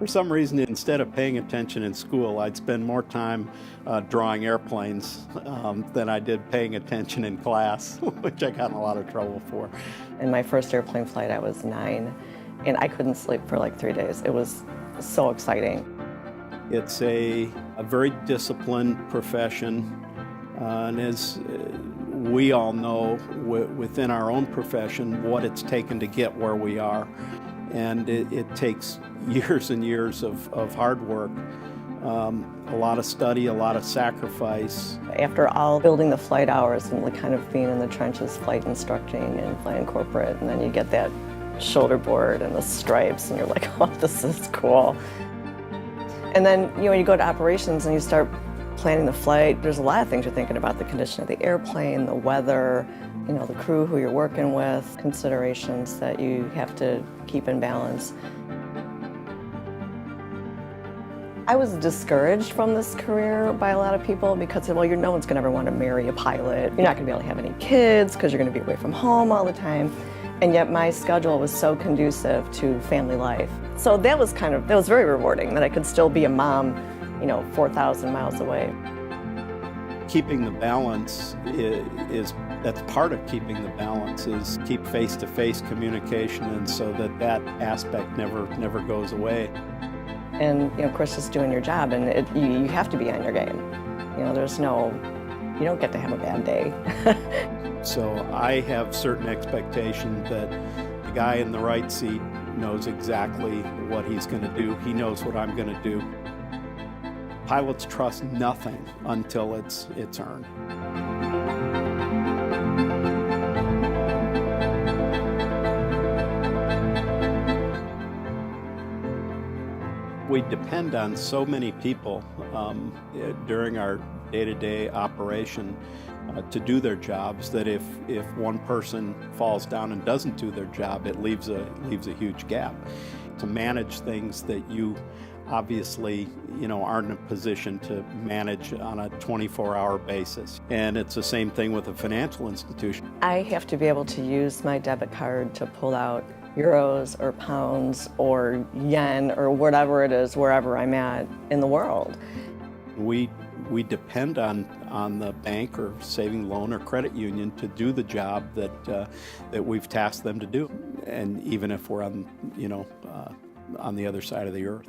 For some reason, instead of paying attention in school, I'd spend more time drawing airplanes than I did paying attention in class, which I got in a lot of trouble for. In my first airplane flight, I was 9, and I couldn't sleep for like 3 days. It was so exciting. It's a very disciplined profession, and as we all know within our own profession what it's taken to get where we are. And it takes years and years of hard work, a lot of study, a lot of sacrifice. After all building the flight hours and kind of being in the trenches, flight instructing and flying corporate, and then you get that shoulder board and the stripes and you're like, oh, this is cool. And then you go to operations and you start planning the flight. There's a lot of things you're thinking about: the condition of the airplane, the weather, the crew who you're working with, considerations that you have to keep in balance. I was discouraged from this career by a lot of people because, well, no one's gonna ever want to marry a pilot. You're not gonna be able to have any kids because you're gonna be away from home all the time. And yet my schedule was so conducive to family life. So that was very rewarding that I could still be a mom, 4,000 miles away. Keeping the balance that's part of keeping the balance, is keep face-to-face communication, and so that aspect never goes away. And of course, just doing your job, and you have to be on your game. You don't get to have a bad day. So I have certain expectations that the guy in the right seat knows exactly what he's going to do. He knows what I'm going to do. Pilots trust nothing until it's earned. We depend on so many people during our day-to-day operation to do their jobs that if one person falls down and doesn't do their job, it leaves a huge gap. To manage things that you obviously aren't in a position to manage on a 24-hour basis. And it's the same thing with a financial institution. I have to be able to use my debit card to pull out euros or pounds or yen or whatever it is, wherever I'm at in the world. We depend on the bank or saving loan or credit union to do the job that we've tasked them to do, and even if we're on the other side of the earth.